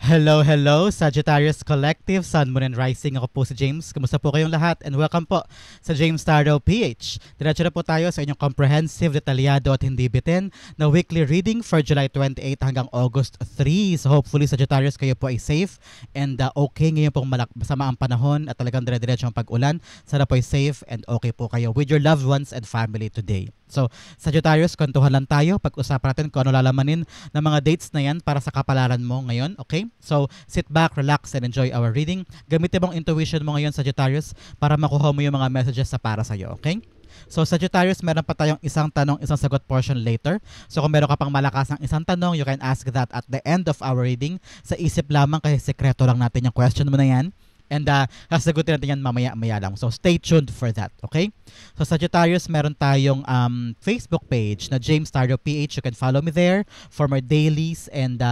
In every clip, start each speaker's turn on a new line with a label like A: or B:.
A: Hello, hello, Sagittarius Collective, Sun, Moon, and Rising. Ako po si James. Kamusta po kayong lahat? And welcome po sa James Tarot PH. Diretso na po tayo sa inyong comprehensive, detalyado at hindi bitin na weekly reading for July 28 hanggang August 3. So hopefully, Sagittarius, kayo po ay safe and okay ngayon pong masama ang panahon at talagang dire-diretso ang pag-ulan. Sana po ay safe and okay po kayo with your loved ones and family today. So, Sagittarius, kwentuhan lang tayo. Pag-usapan natin kung ano lalamanin ng mga dates na yan para sa kapalaran mo ngayon. Okay? So, sit back, relax, and enjoy our reading. Gamitin mong intuition mo ngayon, Sagittarius, para makuha mo yung mga messages sa para sa'yo. Okay? So, Sagittarius, meron pa tayong isang tanong, isang sagot portion later. So, kung meron ka pang malakas ng isang tanong, you can ask that at the end of our reading. Sa isip lamang kasi sekreto lang natin yung question mo na yan. And sasagutin natin yan mamaya-maya lang. So, stay tuned for that, okay? So, Sagittarius, meron tayong Facebook page na James Tarot PH. You can follow me there for more dailies and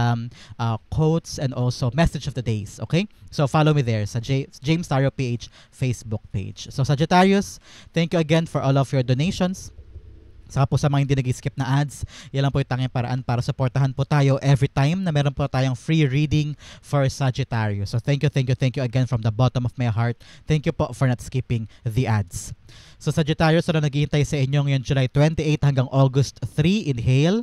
A: quotes and also message of the days, okay? So, follow me there sa James Tarot PH Facebook page. So, Sagittarius, thank you again for all of your donations. Saka po sa mga hindi nag-skip na ads, yan lang po yung tanging paraan para supportahan po tayo every time na meron po tayong free reading for Sagittarius. So thank you again from the bottom of my heart. Thank you po for not skipping the ads. So Sagittarius, ano naghihintay sa inyong yung July 28 hanggang August 3, inhale.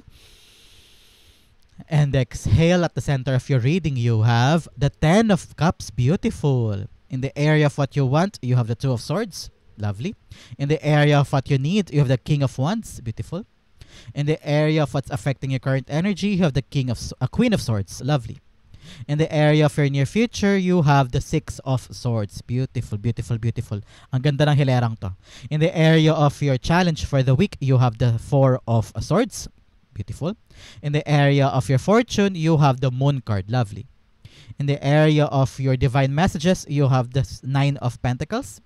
A: And exhale. At the center of your reading, you have the Ten of Cups, beautiful. In the area of what you want, you have the Two of Swords. Lovely. In the area of what you need, you have the King of Wands. Beautiful. In the area of what's affecting your current energy, you have the Queen of Swords. Lovely. In the area of your near future, you have the Six of Swords. Beautiful, beautiful, beautiful. Ang ganda ng hilerang to. In the area of your challenge for the week, you have the Four of Swords. Beautiful. In the area of your fortune, you have the Moon card. Lovely. In the area of your divine messages, you have the Nine of Pentacles.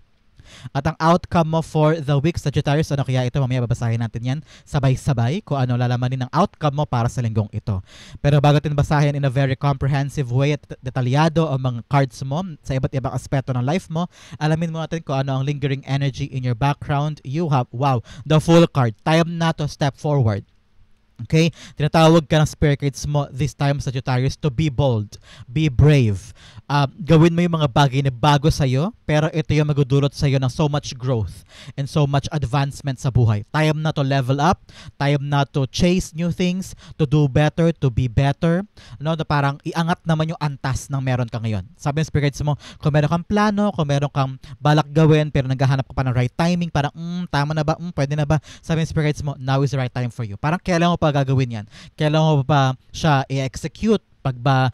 A: At ang outcome mo for the week, Sagittarius, ano kaya ito? Mamaya babasahin natin yan sabay-sabay kung ano lalamanin ng outcome mo para sa linggong ito. Pero bago natin basahin in a very comprehensive way at detalyado ang mga cards mo sa iba't ibang aspeto ng life mo, alamin mo natin kung ano ang lingering energy in your background. You have, wow, the Fool card. Time na to step forward. Okay? Tinatawag ka ng spirit guides mo this time, Sagittarius, to be bold, be brave. Gawin mo yung mga bagay na bago sa'yo, pero ito yung magdudulot sa'yo ng so much growth and so much advancement sa buhay. Time na to level up, time na to chase new things, to do better, to be better. No, na parang iangat naman yung antas ng meron ka ngayon. Sabi ng spirit guides mo, kung meron kang plano, kung meron kang balak gawin, pero naghahanap ka pa ng right timing, parang tama na ba? Pwede na ba? Sabi ng spirit guides mo, now is the right time for you. Parang kailan mo pa gagawin yan? Kailan mo pa siya i-execute? Pag ba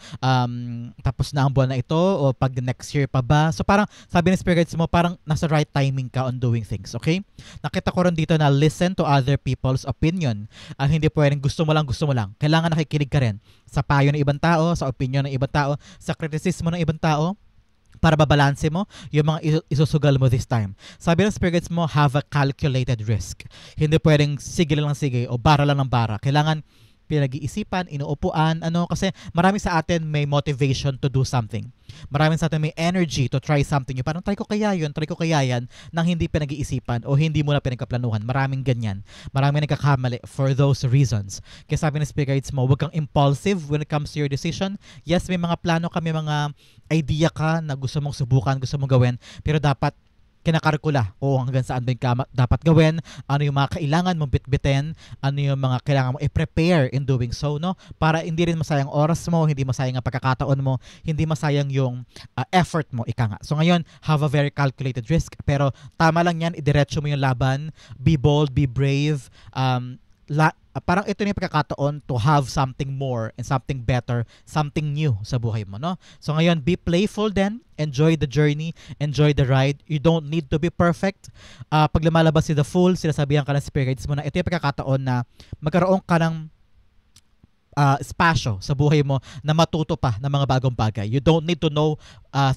A: tapos na ang buwan na ito o pag next year pa ba? So parang sabi ng spirit guides mo, parang nasa right timing ka on doing things, okay? Nakita ko rin dito na listen to other people's opinion. Ang hindi pwedeng gusto mo lang. Kailangan nakikinig ka rin sa payo ng ibang tao, sa opinion ng ibang tao, sa kritisismo ng ibang tao, para babalanse mo yung mga isusugal mo this time. Sabi ng spirit guides mo, have a calculated risk. Hindi pwedeng sige lang sige o bara lang ng bara. Kailangan pinag-iisipan, inuupuan, kasi marami sa atin may motivation to do something. Marami sa atin may energy to try something. Yung parang try ko kaya yan nang hindi pinag-iisipan o hindi mo na pinagkaplanuhan. Maraming ganyan. Maraming nagkakamali for those reasons. Kaya sabi ng spirit guides mo, huwag kang impulsive when it comes to your decision. Yes, may mga plano ka, may mga idea ka na gusto mong subukan, gusto mong gawin, pero dapat kinakarkula o hanggang saan ba yung dapat gawin, ano yung mga kailangan mong bitbitin, ano yung mga kailangan mong i-prepare in doing so, no? Para hindi rin masayang oras mo, hindi masayang ang pagkakataon mo, hindi masayang yung effort mo, ika nga. So ngayon, have a very calculated risk, pero tama lang yan, idiretso mo yung laban, be bold, be brave, parang ito yung pagkakataon to have something more and something better, something new sa buhay mo, no? So ngayon, be playful then, enjoy the journey, enjoy the ride. You don't need to be perfect. Pag lumalabas si The Fool, sinasabihan ka ng spirit guides mo na ito yung pagkakataon na magkaroon ka ng espasyo sa buhay mo na matuto pa ng mga bagong bagay. You don't need to know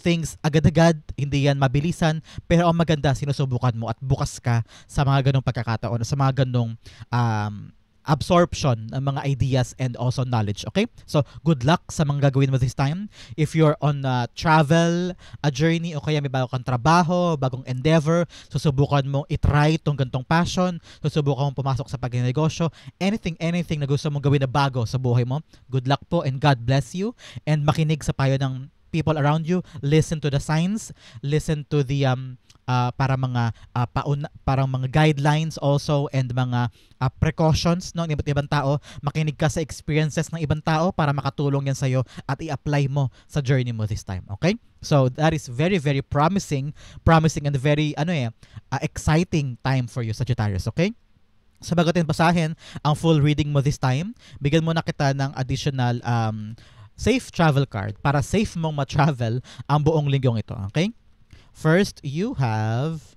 A: things agad-agad, hindi yan mabilisan, pero ang maganda, sinusubukan mo at bukas ka sa mga ganong pagkakataon, sa mga ganong absorption ng mga ideas and also knowledge. Okay? So, good luck sa mga gagawin mo this time. If you're on travel, a journey, o kaya may bago kang trabaho, bagong endeavor, susubukan mong itry itong gantong passion, susubukan mong pumasok sa pagnegosyo, anything na gusto mong gawin na bago sa buhay mo, good luck po and God bless you. And makinig sa payo ng people around you, listen to the signs, listen to the parang mga guidelines also and mga precautions ng iba't ibang tao. Makinig ka sa experiences ng ibang tao para makatulong yan sa'yo at i-apply mo sa journey mo this time. Okay? So that is very very promising and very exciting time for you, Sagittarius. Okay? So bago natin basahin ang full reading mo this time, bigyan mo na kita ng additional safe travel card para safe mong ma-travel ang buong linggong ito. Okay? First, you have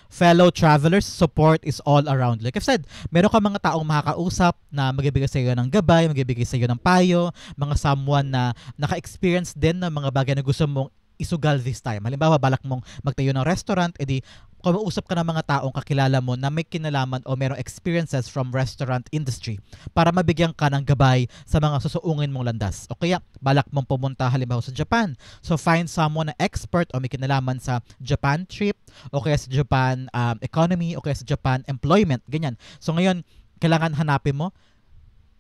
A: fellow travelers. Support is all around. Like I've said, meron ka mga taong makakausap na magbibigay sa iyo ng gabay, magbibigay sa iyo ng payo, mga someone na naka-experience din ng mga bagay na gusto mong isugal this time. Halimbawa, balak mong magtayo ng restaurant, edi kumausap ka ng mga taong kakilala mo na may kinalaman o merong experiences from restaurant industry para mabigyan ka ng gabay sa mga susuungin mong landas. O kaya, balak mong pumunta halimbawa sa Japan. So, find someone na expert o may kinalaman sa Japan trip o kaya sa Japan economy o kaya sa Japan employment. Ganyan. So, ngayon, kailangan hanapin mo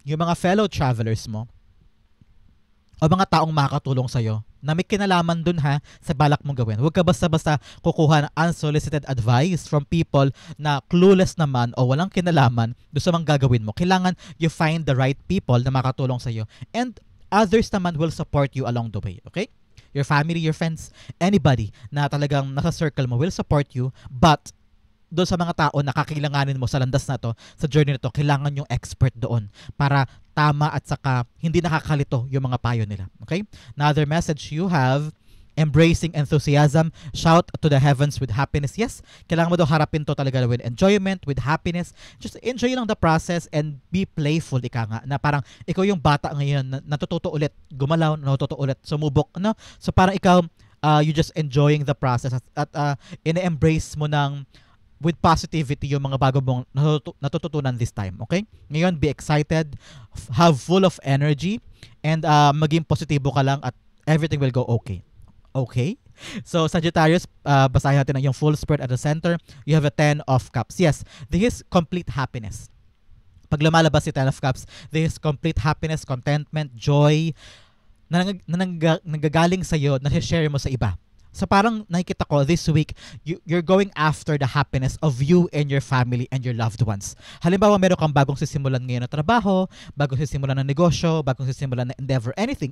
A: yung mga fellow travelers mo o mga taong makakatulong sa'yo na may kinalaman dun sa balak mong gawin. Huwag ka basta-basta kukuha ng unsolicited advice from people na clueless naman o walang kinalaman doon sa mga gagawin mo. Kailangan you find the right people na makatulong sa'yo. And others naman will support you along the way. Okay? Your family, your friends, anybody na talagang nasa circle mo will support you, but doon sa mga tao na kakailanganin mo sa landas na to, sa journey na to, kailangan yung expert doon para tama at saka hindi nakakalito yung mga payo nila. Okay? Another message you have, embracing enthusiasm, shout to the heavens with happiness. Yes, kailangan mo daw harapin to talaga with enjoyment, with happiness. Just enjoy lang the process and be playful, ika nga, na parang ikaw yung bata ngayon na natututo ulit gumalaw, natututo ulit sumubok, no? So parang ikaw, you just enjoying the process at ine-embrace mo ng with positivity yung mga bago mong natututunan this time. Okay? Ngayon, be excited, have full of energy, and maging positibo ka lang at everything will go okay. Okay? So, Sagittarius, basahin natin yung full spread at the center. You have a 10 of Cups. Yes, this is complete happiness. Pag lumalabas si 10 of Cups, this is complete happiness, contentment, joy, na nanggagaling sa'yo, na share mo sa iba. So parang nakikita ko this week, you're going after the happiness of you and your family and your loved ones. Halimbawa, meron kang bagong sisimulan ngayon na trabaho, bagong sisimulan na negosyo, bagong sisimulan na endeavor, anything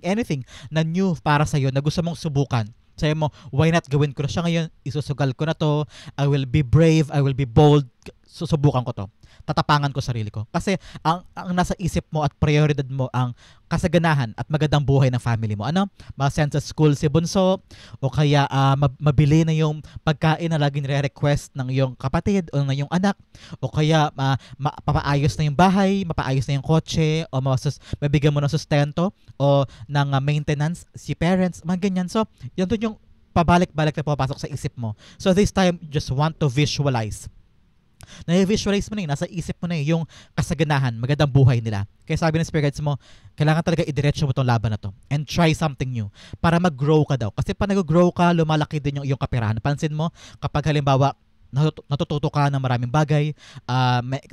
A: na new para sa'yo na gusto mong subukan. Sabi mo, why not gawin ko na siya ngayon? Isusugal ko na to. I will be brave, I will be bold. Susubukan ko to. Tatapangan ko sarili ko. Kasi ang nasa isip mo at prioridad mo ang kasaganahan at magandang buhay ng family mo. Ano? Ma-send sa school si bunso o kaya mabili na yung pagkain na laging nire-request ng iyong kapatid o ng iyong anak o kaya mapaayos na yung bahay, mapaayos na yung kotse o mabigyan mo ng sustento o ng maintenance si parents, mga ganyan. So, yun doon yung pabalik-balik na papasok sa isip mo. So, this time, just want to visualize. Na-visualize mo na yun, nasa isip mo na yun, yung kasaganahan, magandang buhay nila. Kaya sabi ng spirit guides mo, kailangan talaga idiretso mo tong laban na to and try something new para mag-grow ka daw. Kasi pag nag-grow ka, lumalaki din yung iyong kapirahan. Pansin mo, kapag halimbawa, natututo ka ng maraming bagay,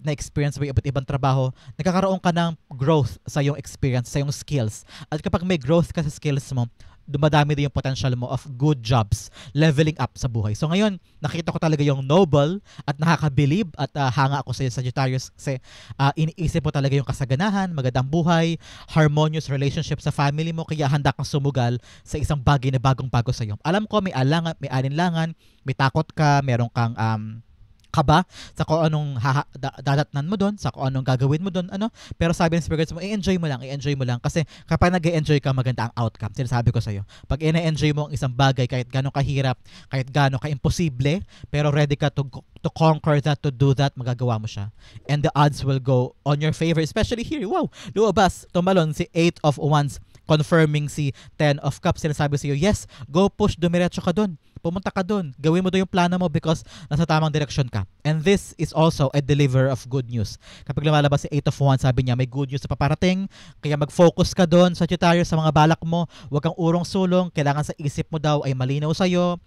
A: na-experience mo yung iba't ibang trabaho, nagkakaroon ka ng growth sa iyong experience, sa iyong skills. At kapag may growth ka sa skills mo, dumadami din yung potential mo of good jobs, leveling up sa buhay. So ngayon, nakita ko talaga yung noble at nakakabilib at hanga ako sa Sagittarius kasi iniisip mo talaga yung kasaganahan, magandang buhay, harmonious relationship sa family mo, kaya handa kang sumugal sa isang bagay na bagong-bago sa iyo. Alam ko may alinlangan, may takot ka, meron kang kaba sa kung anong dadatnan mo doon, sa kung anong gagawin mo doon, ano. Pero sabi ng spirits mo, i-enjoy mo lang kasi kapag nag-enjoy ka, maganda ang outcome. Sinasabi ko sa iyo. Pag ina-enjoy mo ang isang bagay, kahit gaano kahirap, kahit gaano ka-imposible, pero ready ka to conquer that, to do that, magagawa mo siya. And the odds will go on your favor, especially here. Wow! Lumabas, tumalon si 8 of Wands. confirming si Ten of Cups. Sinasabi sa iyo, yes, go push, dumiretso ka dun. Pumunta ka dun. Gawin mo doon yung plano mo because nasa tamang direksyon ka. And this is also a deliverer of good news. Kapag lumalabas si Eight of Wands, sabi niya, may good news na paparating. Kaya mag-focus ka doon, Sagittarius, sa mga balak mo. Huwag kang urong-sulong. Kailangan sa isip mo daw ay malinaw sa'yo.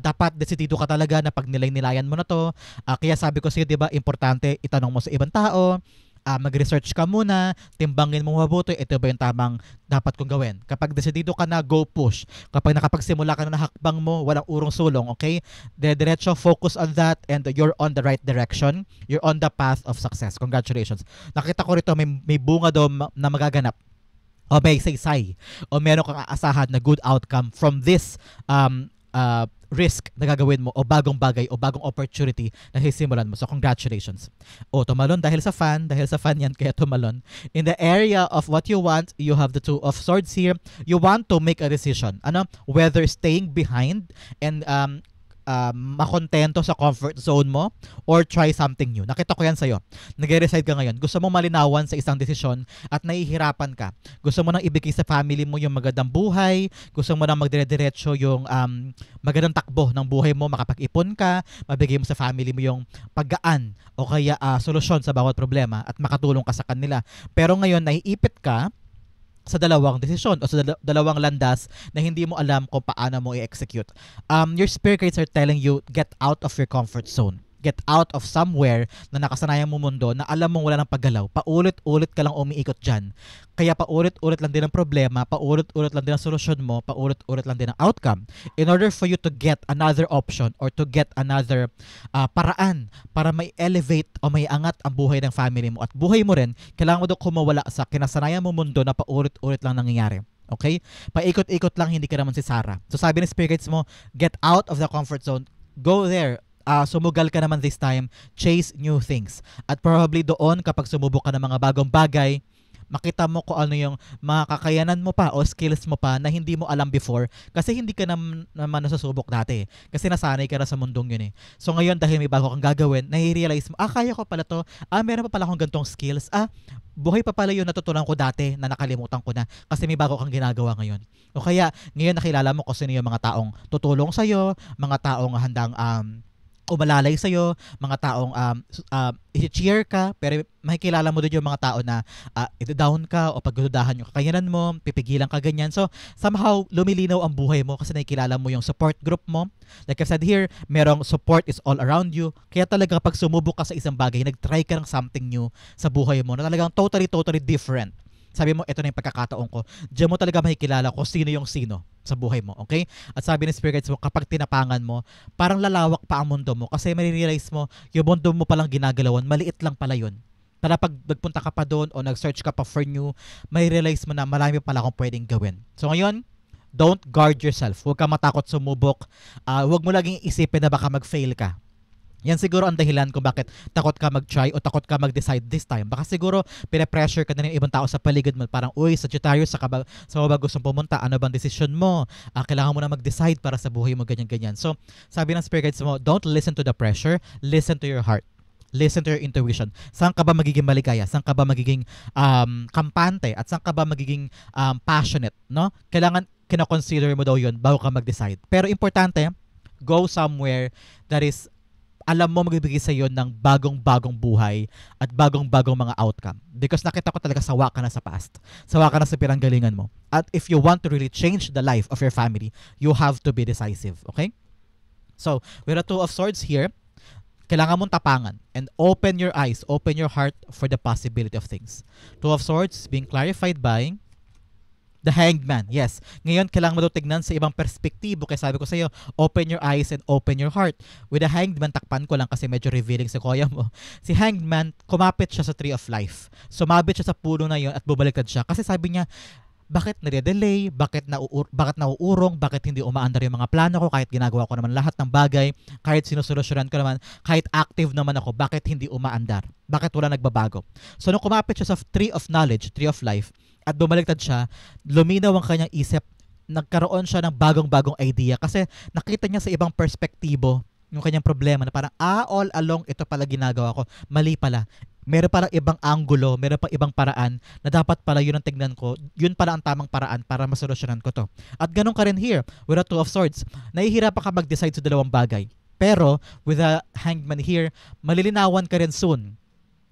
A: Dapat desidido ka talaga na pag nilay-nilayan mo na to. Kaya sabi ko sa'yo, di ba, importante itanong mo sa ibang tao. Mag-research ka muna, timbangin mo mabuti, ito ba yung tamang dapat kong gawin. Kapag desidido ka na, go push. Kapag nakapagsimula ka na hakbang mo, walang urong-sulong, okay? Diretso, focus on that and you're on the right direction. You're on the path of success. Congratulations. Nakita ko rito, may bunga doon na magaganap. O may saysay. O meron kang aasahan na good outcome from this risk na gagawin mo o bagong bagay o bagong opportunity na sisimulan mo. So, congratulations. O, tumalon dahil sa fan yan, kaya tumalon. In the area of what you want, you have the Two of Swords here. You want to make a decision. Whether staying behind and makontento sa comfort zone mo or try something new. Nakita ko yan sa'yo. Nag-reside ka ngayon. Gusto mo malinawan sa isang desisyon at nahihirapan ka. Gusto mo nang ibigay sa family mo yung magandang buhay. Gusto mo nang magdire-diretso yung magandang takbo ng buhay mo. Makapag-ipon ka. Mabigay mo sa family mo yung paggaan o kaya solusyon sa bawat problema at makatulong ka sa kanila. Pero ngayon, naiipit ka sa dalawang desisyon o sa dalawang landas na hindi mo alam kung paano mo i-execute. Your spirit guides are telling you, get out of your comfort zone. Get out of somewhere na nakasanayan mo mundo na alam mong wala ng paggalaw. Paulit-ulit ka lang umiikot dyan. Kaya paulit-ulit lang din ang problema, paulit-ulit lang din ang solusyon mo, paulit-ulit lang din ang outcome. In order for you to get another option or to get another paraan para may elevate o may angat ang buhay ng family mo at buhay mo rin, kailangan mo doon kumawala sa kinasanayan mo mundo na paulit-ulit lang nangyayari. Okay? Paikot-ikot lang, hindi ka naman si Sarah. So sabi ng spirit guides mo, get out of the comfort zone. Go there. Sumugal ka naman this time, chase new things. At probably doon, kapag sumubok ka ng mga bagong bagay, makita mo kung ano yung mga kakayanan mo pa o skills mo pa na hindi mo alam before kasi hindi ka naman nasusubok dati. Kasi nasanay ka na sa mundong yun eh. So ngayon, dahil may bago kang gagawin, nahi-realize mo, kaya ko pala to. Meron pa pala akong gantong skills. Buhay pa pala yun natutunan ko dati na nakalimutan ko na kasi may bago kang ginagawa ngayon. O kaya, ngayon nakilala mo kung sino yung mga taong tutulong sa'yo, mga taong handang umalalay sa'yo, mga taong i-cheer ka, pero makikilala mo din yung mga tao na ito-down ka o pagdudahan yung kakayanan mo, pipigilan ka ganyan. So, somehow, lumilinaw ang buhay mo kasi nakikilala mo yung support group mo. Like I said here, merong support is all around you. Kaya talaga pag sumubok ka sa isang bagay, nag-try ka ng something new sa buhay mo na talagang totally different. Sabi mo, ito na yung pagkakataon ko. Diyan mo talaga makikilala kung sino yung sino sa buhay mo, okay? At sabi ni Spirit Guides mo, kapag tinapangan mo, parang lalawak pa ang mundo mo kasi marirealize mo, yung mundo mo palang ginagalawan, maliit lang pala yun. Para pag nagpunta ka pa doon o nag-search ka pa for new, may realize mo na marami pala akong pwedeng gawin. So ngayon, don't guard yourself. Huwag ka matakot sumubok. Huwag mo laging isipin na baka mag-fail ka. Yan siguro ang dahilan kung bakit takot ka mag-try o takot ka mag-decide this time. Baka siguro pinapressure ka na ng ibang tao sa paligid mo. Parang, uy, Sagittarius, sa ba gustong pumunta? Ano bang decision mo? Kailangan mo na mag-decide para sa buhay mo, ganyan-ganyan. So, sabi ng spirit guides mo, don't listen to the pressure, listen to your heart. Listen to your intuition. Saan ka ba magiging maligaya? Saan ka ba magiging kampante? At saan ka ba magiging passionate? No? Kailangan kina-consider mo daw yun bago ka mag-decide. Pero importante, go somewhere that is alam mo magbibigay sa iyo ng bagong-bagong buhay at bagong-bagong mga outcome. Because nakita ko talaga sawa ka na sa past. Sawa ka na sa pinanggalingan mo. At if you want to really change the life of your family, you have to be decisive. Okay? So, with the Two of Swords here, kailangan mong tapangan and open your eyes, open your heart for the possibility of things. Two of Swords being clarified by the Hanged Man. Yes. Ngayon, kailangan mo daw tignan sa ibang perspektibo. Kaya sabi ko sa iyo, open your eyes and open your heart. With the Hanged Man, takpan ko lang kasi medyo revealing si kuya mo. Si Hanged Man, kumapit siya sa Tree of Life. Sumabit siya sa puno na yon at bumaliktad siya. Kasi sabi niya, bakit nade-delay? Bakit nauurong? Bakit hindi umaandar yung mga plano ko? Kahit ginagawa ko naman lahat ng bagay, kahit sinusolusyonan ko naman, kahit active naman ako, bakit hindi umaandar? Bakit wala nagbabago? So, nung kumapit siya sa Tree of Knowledge, Tree of Life, at bumaliktad siya, luminaw ang kanyang isip, nagkaroon siya ng bagong-bagong idea kasi nakita niya sa ibang perspektibo yung kanyang problema na parang, all along ito pala ginagawa ko, mali pala. Meron palang ibang anggulo, meron pang ibang paraan na dapat pala yun ang tignan ko, yun pala ang tamang paraan para masolusyonan ko to. At ganun ka rin here, with a Two of Swords. Nahihirapan ka mag-decide sa dalawang bagay. Pero, with a Hanged Man here, malilinawan ka rin soon.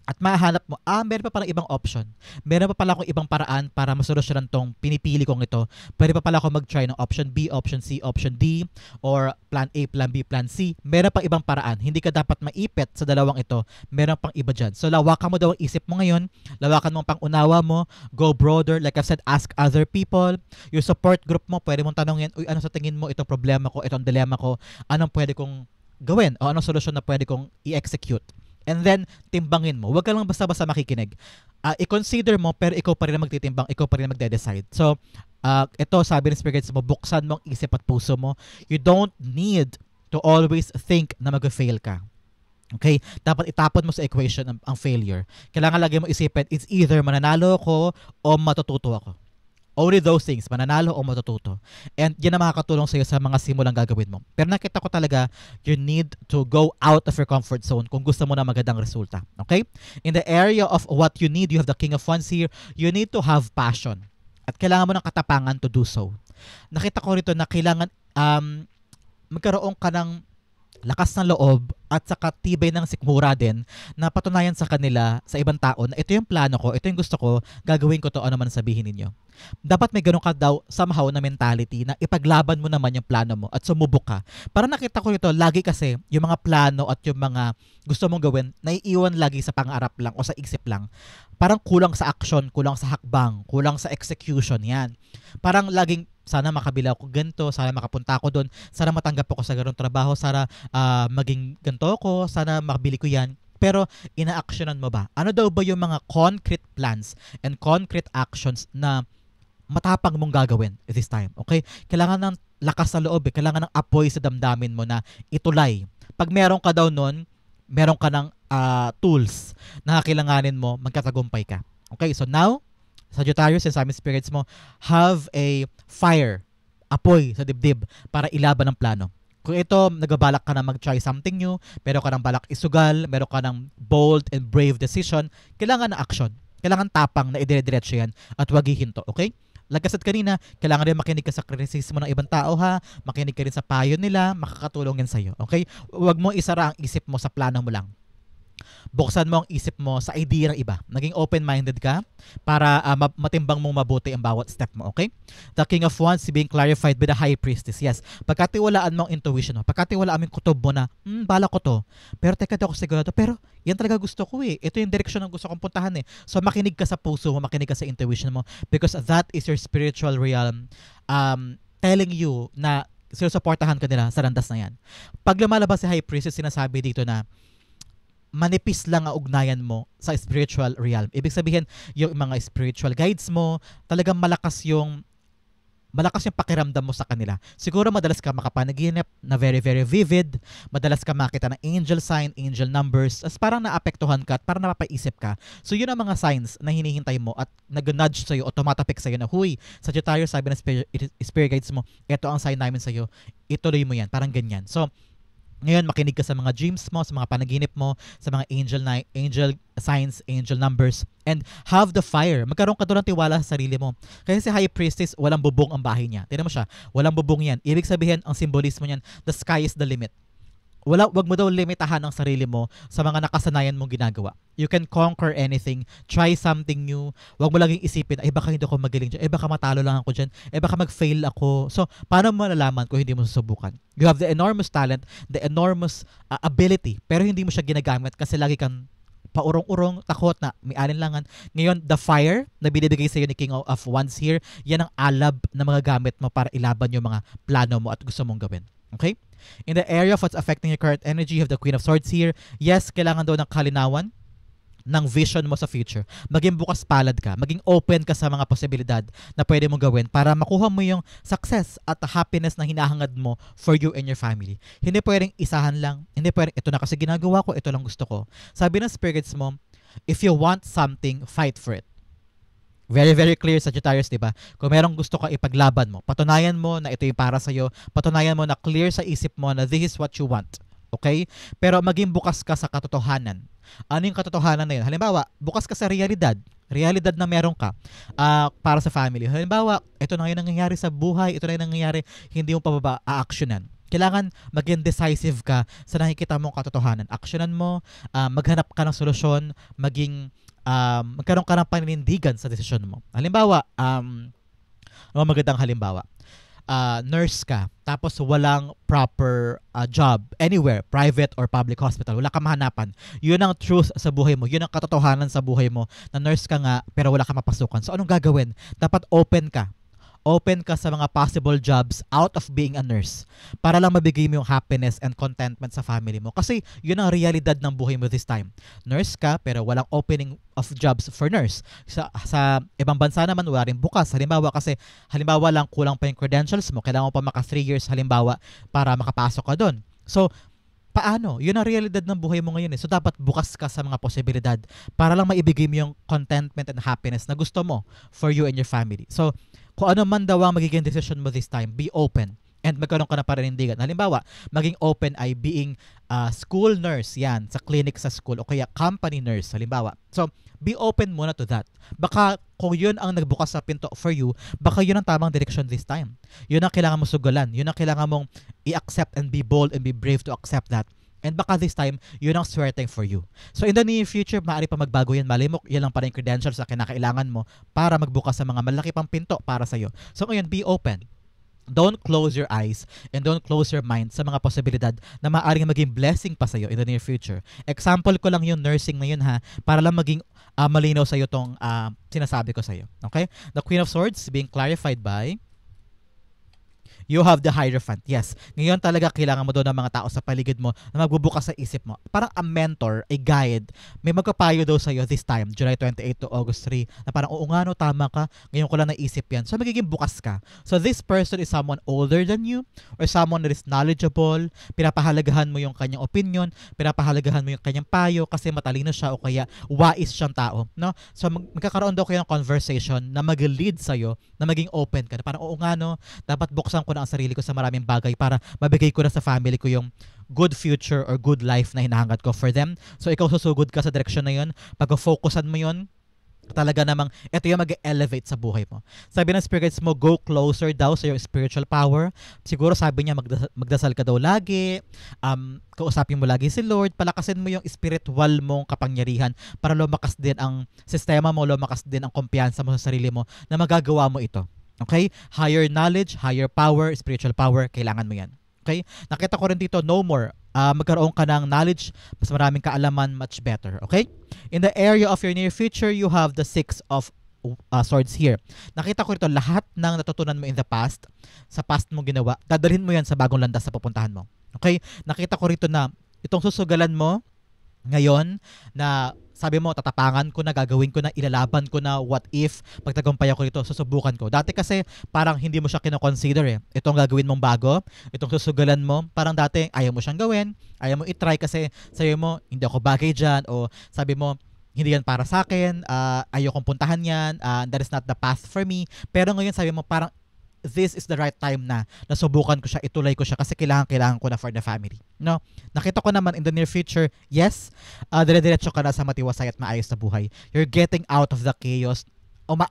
A: At mahanap mo, meron pa palang ibang option. Meron pa pala akong ibang paraan para masolusyonan tong pinipili kong ito. Pwede pa pala ako mag-try ng option B, option C, option D, or plan A, plan B, plan C. Meron pang ibang paraan. Hindi ka dapat maipit sa dalawang ito. Meron pang iba dyan. So, lawakan mo daw ang isip mo ngayon. Lawakan mo ang pang-unawa mo. Go broader. Like I've said, ask other people. Yung support group mo, pwede mong tanongin, uy, ano sa tingin mo itong problema ko, itong dilemma ko, anong pwede kong gawin o anong solusyon na pwede kong i-execute. And then, timbangin mo. Huwag ka lang basta-basta makikinig. I-consider mo, pero ikaw pa rin ang magtitimbang, ikaw pa rin ang magde-decide. So, ito, sabi ng Spirit Guides mo, buksan mo ang isip at puso mo. You don't need to always think na mag-fail ka. Okay? Dapat itapon mo sa equation ang failure. Kailangan lagi mo isipin, it's either mananalo ako o matututo ako. Only those things, mananalo o matututo. And yan ang makakatulong sa'yo sa mga simulang gagawin mo. Pero nakita ko talaga, you need to go out of your comfort zone kung gusto mo na magandang resulta. Okay? In the area of what you need, you have the King of Wands here, you need to have passion. At kailangan mo ng katapangan to do so. Nakita ko rito na kailangan magkaroon ka ng lakas ng loob at saka tibay ng sikmura din na patunayan sa kanila, sa ibang tao na ito yung plano ko, ito yung gusto ko, gagawin ko to ano man sabihin ninyo. Dapat may ganun ka daw somehow na mentality na ipaglaban mo naman yung plano mo at sumubok ka. Para nakita ko nito, lagi kasi yung mga plano at yung mga gusto mong gawin, naiiwan lagi sa pangarap lang o sa isip lang. Parang kulang sa action, kulang sa hakbang, kulang sa execution yan. Parang laging sana makabila ako ganito, sana makapunta ako doon, sana matanggap ako sa ganung trabaho, sana maging ganito ako, sana makabili ko yan. Pero ina-actionan mo ba? Ano daw ba yung mga concrete plans and concrete actions na matapang mong gagawin this time? Okay? Kailangan ng lakas sa loob, kailangan ng apoy sa damdamin mo na itulay. Pag meron ka daw nun, meron ka ng tools na kailanganin mo, magkatagumpay ka. Okay? So now, Sagittarius, sinasabi spirits mo, have a fire, apoy sa dibdib para ilaban ang plano. Kung ito, nagbabalak ka na mag-try something new, meron ka ng balak isugal, meron ka ng bold and brave decision, kailangan na action. Kailangan tapang na idire-diretso yan at wag hihinto, okay? Like I said kanina, kailangan rin makinig ka sa kritisismo ng ibang tao ha, makinig ka rin sa payo nila, makakatulong yan sa'yo, okay? Wag mo isara ang isip mo sa plano mo lang. Buksan mo ang isip mo sa idea ng iba. Naging open-minded ka para matimbang mong mabuti ang bawat step mo, okay? The King of Wands being clarified by the High Priestess. Yes, pagkatiwalaan mo ang intuition mo, pagkatiwalaan mo yung kutob mo na, bala ko to. Pero teka, di ako sigurado. Pero yan talaga gusto ko eh. Ito yung direction ng gusto kong puntahan eh. So makinig ka sa puso mo, makinig ka sa intuition mo because that is your spiritual realm telling you na sinusuportahan ka nila sa landas na yan. Pag lumalabas si High Priestess, sinasabi dito na manipis lang ang ugnayan mo sa spiritual realm. Ibig sabihin, yung mga spiritual guides mo, talagang malakas yung pakiramdam mo sa kanila. Siguro madalas ka makapanaginip na very, very vivid. Madalas ka makita ng angel sign, angel numbers. As parang naapektuhan ka at parang napapaisip ka. So yun ang mga signs na hinihintay mo at nag-nudge sa'yo o tumatapik sa'yo na, huy, Sagittarius, sabi ng spirit guides mo, ito ang sign namin sa'yo. Ituloy mo yan. Parang ganyan. So, ngayon, makinig ka sa mga dreams mo, sa mga panaginip mo, sa mga angel signs, angel numbers, and have the fire. Magkaroon ka doon ng tiwala sa sarili mo. Kasi si High Priestess, walang bubong ang bahay niya. Tignan mo siya, walang bubong yan. Ibig sabihin, ang simbolismo niyan, the sky is the limit. Wag mo daw limitahan ang sarili mo sa mga nakasanayan mong ginagawa. You can conquer anything. Try something new. Wag mo laging isipin, baka hindi ako magaling dyan. Baka matalo lang ako dyan. Baka mag-fail ako. So, paano mo malalaman kung hindi mo susubukan? You have the enormous talent, the enormous ability, pero hindi mo siya ginagamit kasi lagi kang paurong-urong, takot na may alinlangan. Ngayon, the fire na binibigay sa iyo ni King of Wands here, yan ang alab na mga gamit mo para ilaban yung mga plano mo at gusto mong gawin. Okay? In the area of what's affecting your current energy, you have the Queen of Swords here. Yes, kailangan daw ng kalinawan ng vision mo sa future. Maging bukas palad ka. Maging open ka sa mga posibilidad na pwede mong gawin para makuha mo yung success at happiness na hinahangad mo for you and your family. Hindi pwedeng isahan lang. Hindi pwedeng, ito na kasi ginagawa ko, ito lang gusto ko. Sabi ng spirits mo, if you want something, fight for it. Very, very clear, Sagittarius, di ba? Kung merong gusto ka ipaglaban mo, patunayan mo na ito yung para sa'yo, patunayan mo na clear sa isip mo na this is what you want. Okay? Pero maging bukas ka sa katotohanan. Ano yung katotohanan na yun? Halimbawa, bukas ka sa realidad. Realidad na meron ka para sa family. Halimbawa, ito na yung nangyayari sa buhay, ito na yung nangyayari, hindi mo pa ba a-actionan. Kailangan maging decisive ka sa nakikita mong katotohanan. Actionan mo, maghanap ka ng solusyon, magkaroon ka ng paninindigan sa desisyon mo. Halimbawa, magandang halimbawa, nurse ka, tapos walang proper job anywhere, private or public hospital, wala kang mahanapan. Yun ang truth sa buhay mo, yun ang katotohanan sa buhay mo, na nurse ka nga pero wala kang mapasukan. So anong gagawin? Dapat open ka sa mga possible jobs out of being a nurse para lang mabigay mo yung happiness and contentment sa family mo. Kasi yun ang realidad ng buhay mo this time. Nurse ka pero walang opening of jobs for nurse. Sa ibang bansa naman wala rin bukas. Halimbawa lang kulang pa yung credentials mo. Kailangan mo pa maka 3 years halimbawa para makapasok ka doon. So, paano? Yun ang realidad ng buhay mo ngayon eh. So, dapat bukas ka sa mga posibilidad para lang maibigay mo yung contentment and happiness na gusto mo for you and your family. So, kung ano man daw ang magiging decision mo this time, be open and magkaroon ka na paninindigan. Halimbawa, maging open ay being school nurse, yan, sa clinic sa school, o kaya company nurse, halimbawa. So, be open muna to that. Baka kung yun ang nagbukas sa pinto for you, baka yun ang tamang direction this time. Yun ang kailangan mo sugulan. Yun ang kailangan mong i-accept and be bold and be brave to accept that. And baka this time, yun ang swerteng for you. So in the near future, maaari pa magbago yan. Malay mo, yan lang para yung credentials na kinakailangan mo para magbukas sa mga malaki pang pinto para sa'yo. So ngayon, be open. Don't close your eyes and don't close your mind sa mga posibilidad na maaaring maging blessing pa sa'yo in the near future. Example ko lang yung nursing na yun ha, para lang maging malinaw sa'yo tong sinasabi ko sa'yo. Okay? The Queen of Swords being clarified by you have the Hierophant. Yes. Ngayon talaga kailangan mo doon ng mga tao sa paligid mo na magbubukas sa isip mo. Parang a mentor, a guide. May magpapayo daw sa'yo this time, July 28 to August 3, na parang, oo nga no, tama ka. Ngayon ko lang naisip yan. So magiging bukas ka. So this person is someone older than you or someone that is knowledgeable. Pinapahalagahan mo yung kanyang opinion. Pinapahalagahan mo yung kanyang payo kasi matalino siya o kaya wais siyang tao. No? So magkakaroon daw kayo ng conversation na mag-lead sa'yo na maging open ka. Na parang, oo nga no, dapat buksan ko na ang sarili ko sa maraming bagay para mabigay ko na sa family ko yung good future or good life na hinahangad ko for them. So ikaw susugod ka sa direction na yun. Pag-focusan mo yun, talaga namang ito yung mag-elevate sa buhay mo. Sabi ng spirits mo, go closer daw sa your spiritual power. Siguro sabi niya, magdasal ka daw lagi, kausapin mo lagi si Lord, palakasin mo yung spiritual mong kapangyarihan para lumakas din ang sistema mo, lumakas din ang kumpiyansa mo sa sarili mo na magagawa mo ito. Okay? Higher knowledge, higher power, spiritual power, kailangan mo yan. Okay? Nakita ko rin dito, no more. Magkaroon ka ng knowledge, mas maraming kaalaman, much better. Okay? In the area of your near future, you have the 6 of Swords here. Nakita ko rito, lahat ng natutunan mo in the past, sa past mo ginawa, dadalhin mo yan sa bagong landas sa pupuntahan mo. Okay? Nakita ko rito na itong susugalan mo ngayon na sabi mo, tatapangan ko na, gagawin ko na, ilalaban ko na, what if, pagtagumpay ako dito, susubukan ko. Dati kasi, parang hindi mo siya kinoconsider eh. Itong gagawin mong bago, itong susugalan mo, parang dati, ayaw mo siyang gawin, ayaw mo itry kasi, sabi mo, hindi ako bagay dyan, o sabi mo, hindi yan para sa akin, ayaw kong puntahan yan, that is not the path for me. Pero ngayon, sabi mo, parang, this is the right time na nasubukan ko siya, ituloy ko siya kasi kailangan ko na for the family. No? Nakita ko naman in the near future, yes, dire-diretso ka na sa matiwasay at maayos na buhay. You're getting out of the chaos.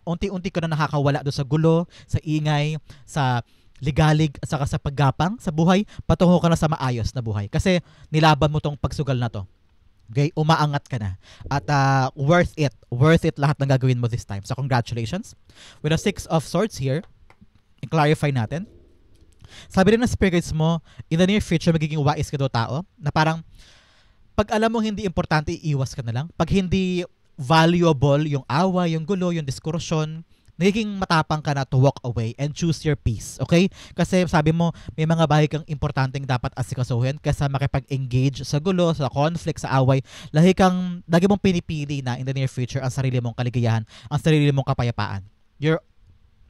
A: Unti-unti ko na nakakawala doon sa gulo, sa ingay, sa ligalig, at saka sa paggapang sa buhay, patungo ka na sa maayos na buhay. Kasi nilaban mo tong pagsugal na to. Okay, umaangat ka na. At worth it lahat ng gagawin mo this time. So congratulations. With the 6 of Swords here, i-clarify natin. Sabi rin ng spirits mo, in the near future, magiging wais ka daw tao, na parang, pag alam mo hindi importante, iiwas ka na lang. Pag hindi valuable yung awa, yung gulo, yung diskusyon, nagiging matapang ka na to walk away and choose your peace. Okay? Kasi sabi mo, may mga bagay kang importanteng dapat asikasuhin kaysa makipag-engage sa gulo, sa conflict, sa away. Lagi mong pinipili na in the near future ang sarili mong kaligayahan, ang sarili mong kapayapaan.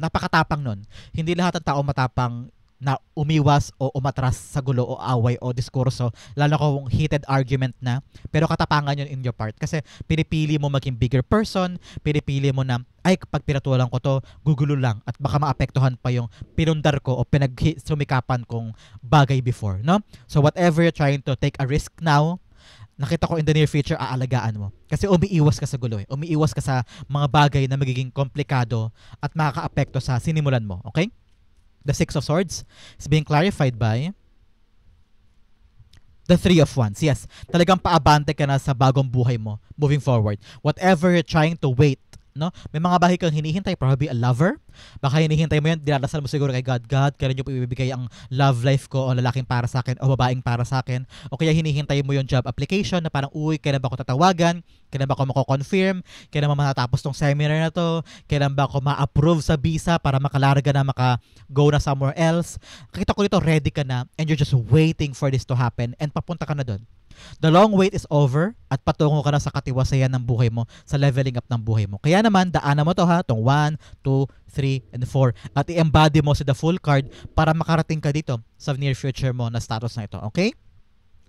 A: Napakatapang nun. Hindi lahat ng tao matapang na umiwas o umatras sa gulo o away o diskurso, lalo kung heated argument na, pero katapangan yun in your part. Kasi pinipili mo maging bigger person, pinipili mo na, ay, kapag pinatulan ko to, gugulo lang at baka maapektuhan pa yung pinundar ko o sumikapan kong bagay before, no? So whatever you're trying to take a risk now, nakita ko in the near future, aalagaan mo. Kasi umiiwas ka sa gulo eh. Umiiwas ka sa mga bagay na magiging komplikado at makakaapekto sa sinimulan mo. Okay? The Six of Swords is being clarified by the Three of Wands. Yes, talagang paabante ka na sa bagong buhay mo moving forward. Whatever you're trying to wait, no? May mga bagay kang hinihintay, probably a lover. Baka hinihintay mo yan, dinadasal mo siguro kay God, God, kailan niyo po ibibigay ang love life ko o lalaking para sa akin o babaeng para sa akin. O kaya hinihintay mo yung job application na parang, uy, kailan ba ako tatawagan? Kailan ba ako mako-confirm? Kailan ba matatapos tong seminar na to? Kailan ba ako ma-approve sa visa para makalarga na maka-go na somewhere else? Nakita ko dito, ready ka na and you're just waiting for this to happen and papunta ka na doon. The long wait is over at patungo ka na sa katiwasayan ng buhay mo, sa leveling up ng buhay mo. Kaya naman, daanan mo to ha, itong 1, 2, 3, and 4 at i-embody mo sa the full card para makarating ka dito sa near future mo na status na ito. Okay?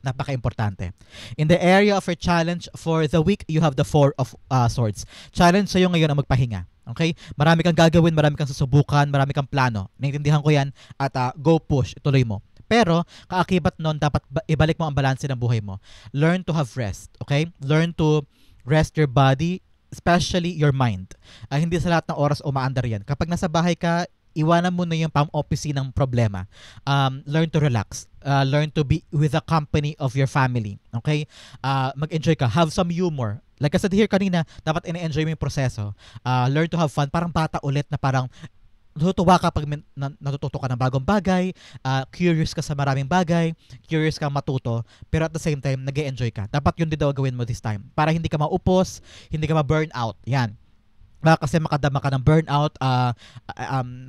A: Napaka-importante. In the area of your challenge for the week, you have the Four of Swords. Challenge sa'yo ngayon ang magpahinga. Okay? Marami kang gagawin, marami kang susubukan, marami kang plano. Naintindihan ko yan at go push, ituloy mo. Pero, kaakibat nun, dapat ibalik mo ang balanse ng buhay mo. Learn to have rest, okay? Learn to rest your body, especially your mind. Hindi sa lahat ng oras umaandar yan. Kapag nasa bahay ka, iwanan mo na yung pam-opposite ng problema. Learn to relax. Learn to be with the company of your family, okay? Mag-enjoy ka. Have some humor. Like I said here kanina, dapat ina-enjoy mo yung proseso. Learn to have fun. Parang bata ulit na parang natutuwa ka pag natututo ka ng bagong bagay, curious ka sa maraming bagay, curious ka matuto, pero at the same time, nag-e-enjoy ka. Dapat yun din daw gawin mo this time. Para hindi ka maupos, hindi ka ma-burn out. Yan. Kasi makadama ka ng burnout,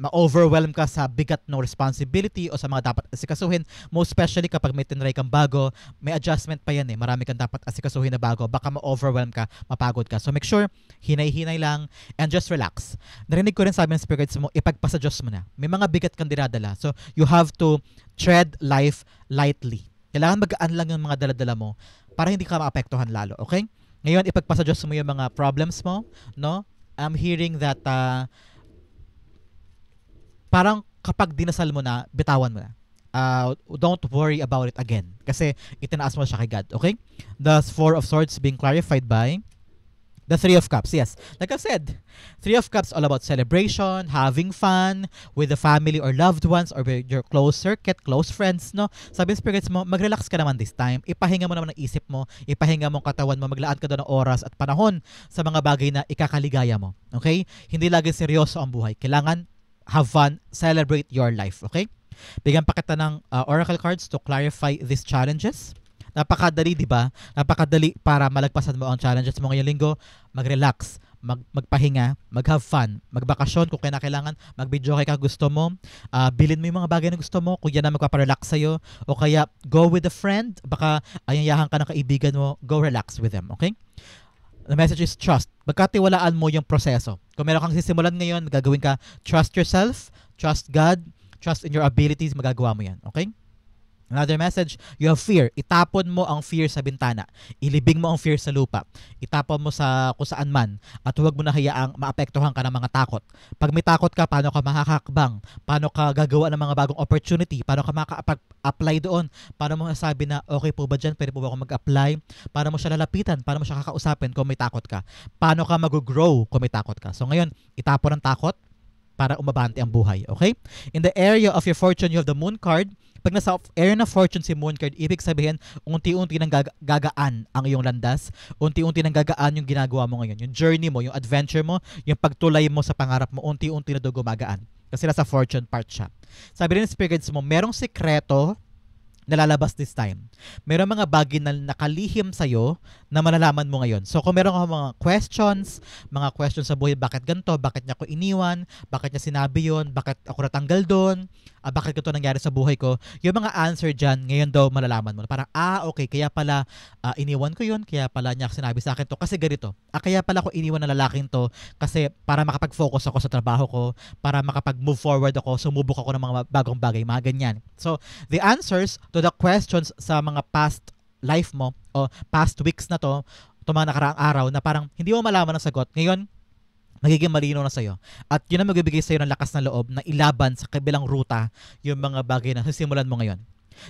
A: ma-overwhelm ka sa bigat ng responsibility o sa mga dapat asikasuhin. Most especially kapag may tinry kang bago, may adjustment pa yan eh. Marami kang dapat asikasuhin na bago. Baka ma-overwhelm ka, mapagod ka. So make sure, hinay-hinay lang and just relax. Narinig ko rin sabi ng spirits mo, ipagpasa Diyos mo na. May mga bigat kang dinadala. So you have to tread life lightly. Kailangan magaan lang yung mga daladala mo para hindi ka maapektuhan lalo. Okay? Ngayon, ipagpasa Diyos mo yung mga problems mo, no? I'm hearing that parang kapag dinasal mo na, bitawan mo na. Don't worry about it again. Kasi itinaas mo siya kay God. Okay? The Four of Swords being clarified by the Three of Cups. Yes. Like I said, Three of Cups all about celebration, having fun with the family or loved ones or with your close circuit, close friends, no? Sabi ng spirits mo, mag-relax ka naman this time. Ipahinga mo naman ang isip mo, ipahinga mo ang katawan mo, maglaan ka doon ng oras at panahon sa mga bagay na ikakaligaya mo. Okay? Hindi lagi seryoso ang buhay. Kailangan have fun, celebrate your life. Okay? Bigyan pa kita ng oracle cards to clarify these challenges. Napakadali, di ba? Napakadali para malagpasan mo ang challenges mo ngayong linggo. Mag-relax, magpahinga, mag-have fun, magbakasyon kung kailangan, mag-video ka gusto mo, bilhin mo yung mga bagay na gusto mo kung yan na magpaparelax sa'yo, o kaya go with a friend, baka ayayahan ka ng kaibigan mo, go relax with them, okay? The message is trust. Magkatiwalaan mo yung proseso. Kung meron kang sisimulan ngayon, gagawin ka, trust yourself, trust God, trust in your abilities, magagawa mo yan, okay? Another message, you have fear. Itapon mo ang fear sa bintana. Ilibing mo ang fear sa lupa. Itapon mo sa kung saan man. At huwag mo na hayaang maapektuhan ka ng mga takot. Pag may takot ka, paano ka makakakbang? Paano ka gagawa ng mga bagong opportunity? Paano ka makaka-apply doon? Paano mo masabi na, okay po ba dyan? Pwede po ba ako mag-apply? Paano mo siya lalapitan? Paano mo siya kakausapin kung may takot ka? Paano ka mag-grow kung may takot ka? So ngayon, itapon ang takot para umabante ang buhay. Okay? In the area of your fortune, you have the Moon card. Pag nasa area na fortune si Moon card, ibig sabihin, unti-unti nang gagaan ang iyong landas, unti-unti nang gagaan yung ginagawa mo ngayon, yung journey mo, yung adventure mo, yung pagtulay mo sa pangarap mo, unti-unti na doon gumagaan. Kasi nasa fortune part siya. Sabi rin ng spirits mo, merong sekreto na lalabas this time. Merong mga bagay na nakalihim sa'yo na malalaman mo ngayon. So kung meron ka mga questions sa buhay, bakit ganito, bakit niya ako iniwan, bakit niya sinabi yun, bakit ako natanggal doon, bakit ito nangyari sa buhay ko, yung mga answer dyan, ngayon daw malalaman mo. Parang, okay, kaya pala iniwan ko yun, kaya pala niya sinabi sa akin to, kasi ganito. Kaya pala ako iniwan ng lalaking to, kasi para makapag-focus ako sa trabaho ko, para makapag-move forward ako, sumubok ako ng mga bagong bagay, mga ganyan. So, the answers to the questions sa mga past life mo, o past weeks na to mga nakaraang araw, na parang hindi mo malaman ang sagot, ngayon, magiging malinaw na sa'yo. At yun ang magbibigay sa'yo ng lakas na loob na ilaban sa kabilang ruta yung mga bagay na sisimulan mo ngayon.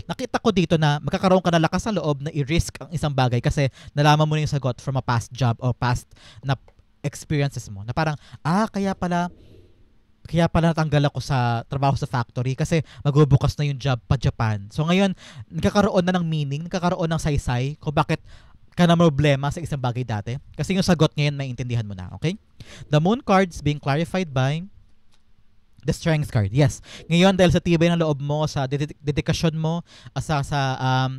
A: Nakita ko dito na magkakaroon ka ng lakas na loob na i-risk ang isang bagay kasi nalaman mo na yung sagot from a past job or past na experiences mo. Na parang, kaya pala natanggal ako sa trabaho sa factory kasi magbubukas na yung job pa Japan. So ngayon, nagkakaroon na ng meaning, nagkakaroon ng saysay kung bakit ka na problema sa isang bagay dati. Kasi yung sagot ngayon, may intindihan mo na. Okay? The moon cards being clarified by the strength card. Yes. Ngayon, dahil sa tibay ng loob mo, sa dedikasyon mo, sa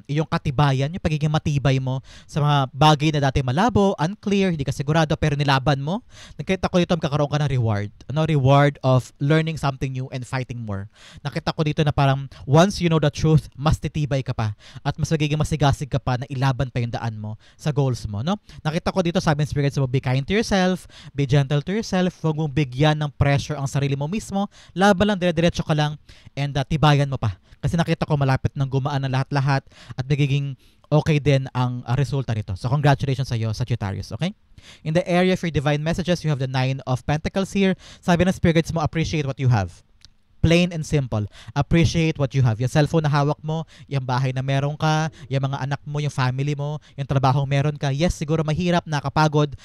A: iyong katibayan, yung pagiging matibay mo sa mga bagay na dati malabo, unclear, hindi ka sigurado, pero nilaban mo, nakita ko dito magkakaroon ka ng reward. Reward of learning something new and fighting more. Nakita ko dito na parang once you know the truth, mas titibay ka pa at mas magiging masigasig ka pa na ilaban pa yung daan mo sa goals mo. No? Nakita ko dito, sabi ng spirits mo, be kind to yourself, be gentle to yourself, huwag mong bigyan ng pressure ang sarili mo mismo, laban lang, dire-diretso ka lang, and tibayan mo pa. Kasi nakita ko malapit nang gumaan na lahat-lahat at nagiging okay din ang resulta nito. So congratulations sa iyo, Sagittarius, okay? In the area of your divine messages, you have the 9 of Pentacles here. Sabi ng spirits mo, appreciate what you have. Plain and simple. Appreciate what you have. Yung cellphone na hawak mo, yung bahay na meron ka, yung mga anak mo, yung family mo, yung trabahong meron ka. Yes, siguro mahirap, nakapagod,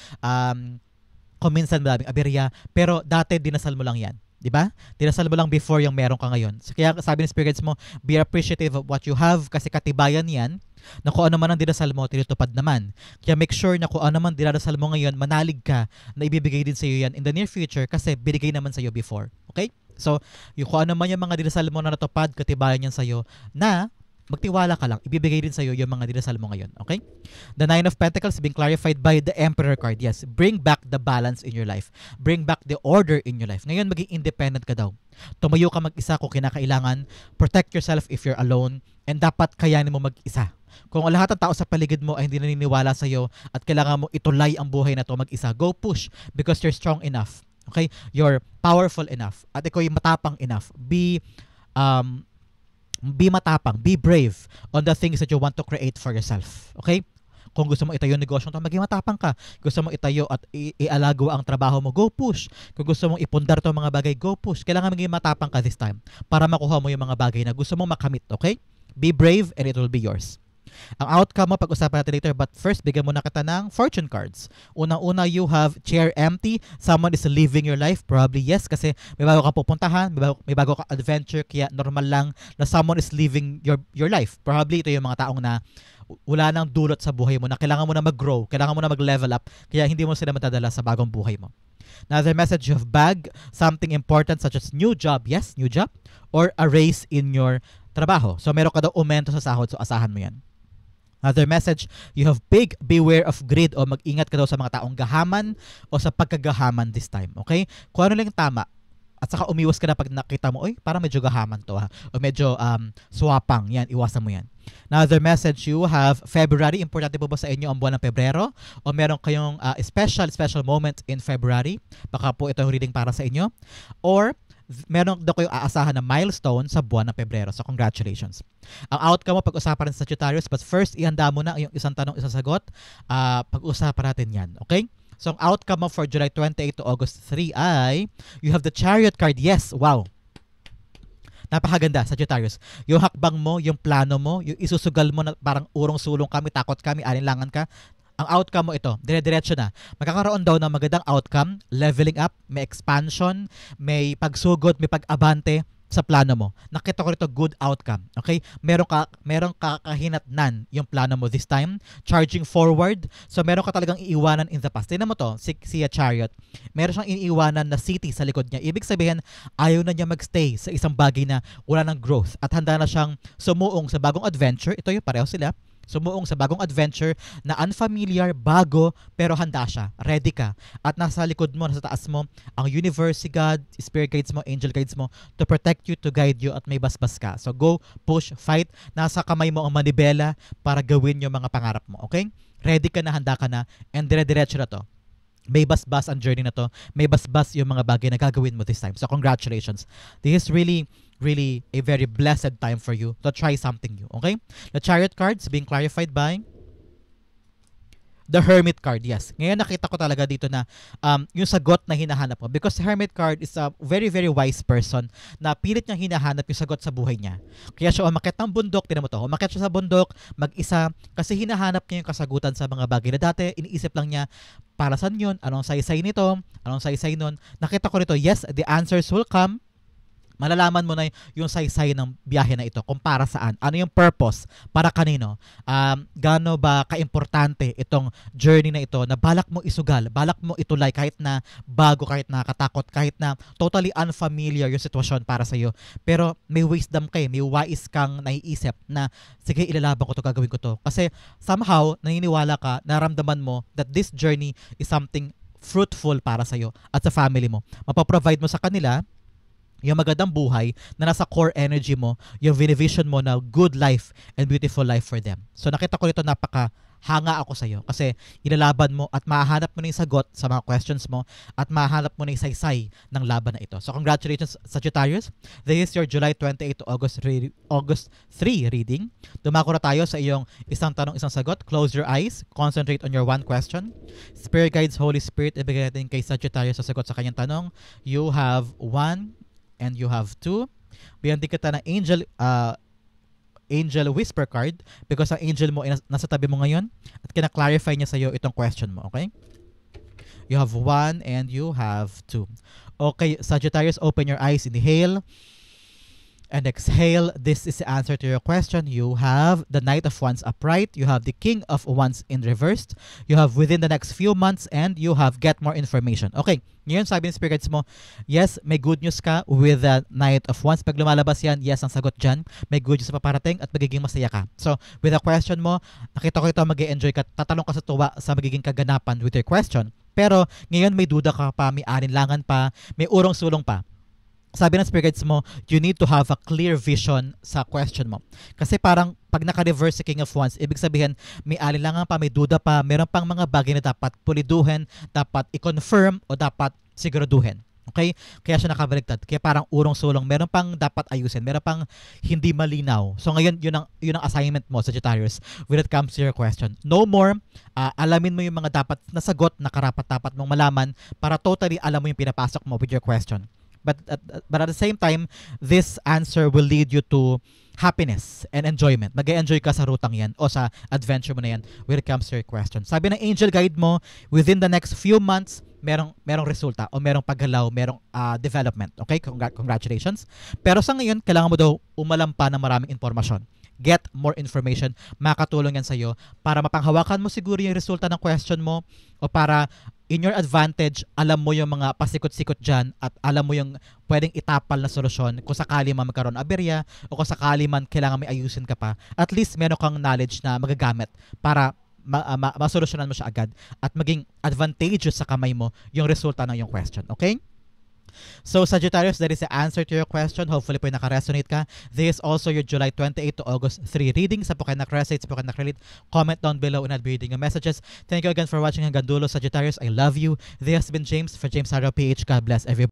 A: kung minsan maraming aberya, pero dati dinasal mo lang yan. Diba? Dinasal mo lang before yung meron ka ngayon. So, kaya sabi ng spirits mo, be appreciative of what you have kasi katibayan yan na kung ano man ang dinasal mo, tinutupad naman. Kaya make sure na kung ano man dinasal mo ngayon, manalig ka na ibibigay din sa iyo yan in the near future kasi binigay naman sa iyo before. Okay? So, yung kung ano man yung mga dinasal mo na natupad, katibayan yan sa iyo na magtiwala ka lang, ibibigay din sa iyo yung mga dinasal mo ngayon. Okay? The 9 of Pentacles being clarified by the Emperor card. Yes, bring back the balance in your life. Bring back the order in your life. Ngayon, maging independent ka daw. Tumayo ka mag-isa kung kinakailangan. Protect yourself if you're alone. And dapat kayanin mo mag-isa. Kung lahat ng tao sa paligid mo ay hindi naniniwala sa iyo at kailangan mo itulay ang buhay na to mag-isa, go push because you're strong enough. Okay? You're powerful enough. At ikaw yung matapang enough. Be matapang, be brave on the things that you want to create for yourself. Okay? Kung gusto mo itayo yung negosyo to, maging matapang ka. Gusto mo itayo at ialagaw ang trabaho mo, go push. Kung gusto mong ipundar to mga bagay, go push. Kailangan maging matapang ka this time para makuha mo yung mga bagay na gusto mong makamit. Okay? Be brave and it will be yours. Ang outcome mo, pag-usapan natin later, but first, bigyan mo na kita ng fortune cards. Unang-una, you have chair empty. Someone is living your life. Probably yes, kasi may bago ka pupuntahan, may bago ka adventure, kaya normal lang na someone is living your life. Probably ito yung mga taong na wala nang dulot sa buhay mo, na kailangan mo na mag-grow, kailangan mo na mag-level up, kaya hindi mo sila matadala sa bagong buhay mo. Another message, you have bag something important such as new job, yes, new job, or a raise in your trabaho. So meron ka daw aumento sa sahod, so asahan mo yan. Another message, you have big beware of greed, o mag-ingat ka daw sa mga taong gahaman o sa pagkagahaman this time. Okay? Kung ano lang tama, at saka umiwas ka na pag nakita mo, oy, parang medyo gahaman to ha, o medyo swapang, yan, iwasan mo yan. Another message, you have February. Importante po ba sa inyo ang buwan ng Pebrero? O meron kayong special moment in February? Baka po ito yung reading para sa inyo. Or meron daw kayong aasahan na milestone sa buwan ng Pebrero. So, congratulations. Ang outcome mo, pag-usapan rin sa Sagittarius. But first, ihanda mo na yung isang tanong, isang sagot. Pag-usapan natin yan. Okay? So, ang outcome mo for July 28 to August 3 ay, you have the Chariot card. Yes, wow. Napakaganda, Sagittarius. Yung hakbang mo, yung plano mo, yung isusugal mo na parang urong-sulong kami, takot kami, alinlangan ka. Ang outcome mo ito, dire-diretso na. Magkakaroon daw ng magandang outcome, leveling up, may expansion, may pagsugod, may pag-abante sa plano mo. Nakita ko rito good outcome. Okay? Meron ka kahinatnan yung plano mo this time, charging forward. So meron ka talagang iiwanan in the past. Tingnan mo to, si Chariot. Meron siyang iniiwanan na city sa likod niya. Ibig sabihin, ayaw na niya magstay sa isang bagay na wala ng growth at handa na siyang sumuong sa bagong adventure. Ito yung pareho sila. Sumuong sa bagong adventure na unfamiliar, bago, pero handa siya. Ready ka. At nasa likod mo, nasa taas mo, ang universe, si God, spirit guides mo, angel guides mo to protect you, to guide you, at may basbas ka. So go, push, fight. Nasa kamay mo ang manibela para gawin yung mga pangarap mo. Okay? Ready ka na, handa ka na, and dire-diretso na to. May basbas ang journey na to. May basbas yung mga bagay na gagawin mo this time. So congratulations. This is really a very blessed time for you to try something new. Okay? The Chariot cards being clarified by the Hermit card. Yes. Ngayon nakita ko talaga dito na yung sagot na hinahanap mo. Because the Hermit card is a very, very wise person na pilit niyang hinahanap yung sagot sa buhay niya. Kaya siya umakyat ng bundok. Tinan mo to. Umakyat siya sa bundok, mag-isa, kasi hinahanap niya yung kasagutan sa mga bagay na dati. Iniisip lang niya, para saan yun? Anong saysay nito? Anong saysay nun? Nakita ko rito, yes, the answers will come. Malalaman mo na yung saysay ng biyahe na ito kung para saan. Ano yung purpose? Para kanino? Gaano ba kaimportante itong journey na ito na balak mo isugal, balak mo itulay kahit na bago, kahit na katakot, kahit na totally unfamiliar yung sitwasyon para sa'yo. Pero may wisdom kayo, may wise kang naiisip na sige, ilalaban ko to, gagawin ko to. Kasi somehow, naniniwala ka, naramdaman mo that this journey is something fruitful para sa'yo at sa family mo. Mapaprovide mo sa kanila yung magandang buhay na nasa core energy mo, yung vision mo na good life and beautiful life for them. So nakita ko nito, hanga ako sa'yo kasi ilalaban mo at mahahanap mo na yung sagot sa mga questions mo at mahahanap mo na yung saysay ng laban na ito. So congratulations, Sagittarius. This is your July 28 to August 3 reading. Dumako na tayo sa iyong isang tanong, isang sagot. Close your eyes. Concentrate on your one question. Spirit guides, Holy Spirit, ibigay natin kay Sagittarius sa sagot sa kanyang tanong. You have 1 and you have 2. Bigyan din kita ng angel whisper card because ang angel mo nasa tabi mo ngayon at kina-clarify niya sa iyo itong question mo, okay? You have 1 and you have 2. Okay, Sagittarius, open your eyes, inhale and exhale. This is the answer to your question. You have the Knight of Wands upright. You have the King of Wands in reversed. You have within the next few months and you have get more information. Okay, ngayon sabi ng spirit guides mo, yes, may good news ka with the Knight of Wands. Pag lumalabas yan, yes, ang sagot dyan. May good news na paparating at magiging masaya ka. So, with the question mo, nakita ko ito, mag-e-enjoy ka. Tatalong ka sa tuwa sa magiging kaganapan with your question. Pero, ngayon may duda ka pa, may alinlangan pa, may urong-sulong pa. Sabi ng spirit guides mo, you need to have a clear vision sa question mo. Kasi parang pag naka-reverse si King of Wands, ibig sabihin may alinlangan pa, may duda pa, meron pang mga bagay na dapat puliduhin, dapat i-confirm o dapat siguraduhin. Okay? Kaya siya nakabaligtad. Kaya parang urong-sulong, meron pang dapat ayusin, meron pang hindi malinaw. So ngayon, yun ang assignment mo, Sagittarius, when it comes to your question. No more, alamin mo yung mga dapat na sagot na karapat-dapat mong malaman para totally alam mo yung pinapasok mo with your question. But at the same time, this answer will lead you to happiness and enjoyment. Mag-enjoy ka sa rutang yan o sa adventure mo na yan when it comes to your question. Sabi ng angel guide mo, within the next few months, merong resulta o merong paggalaw, merong development. Okay? Congratulations. Pero sa ngayon, kailangan mo daw umalampa ng maraming informasyon. Get more information. Makatulong yan sa'yo para mapanghawakan mo siguro yung resulta ng question mo o para in your advantage, alam mo yung mga pasikot-sikot dyan at alam mo yung pwedeng itapal na solusyon kung sakali man magkaroon aberya o kung sakali man kailangan may ayusin ka pa. At least meron kang knowledge na magagamit para masolusyonan mo siya agad at maging advantageous sa kamay mo yung resulta ng yung question. Okay? So Sagittarius, that is the answer to your question. Hopefully po naka-resonate ka. This is also your July 28 to August 3 reading. Sa po kayo naka-resonate, sa po kayo naka-relate, comment down below and I'll be reading your messages. Thank you again for watching hanggang dulo, Sagittarius. I love you. This has been James for James Haro PH. God bless everybody.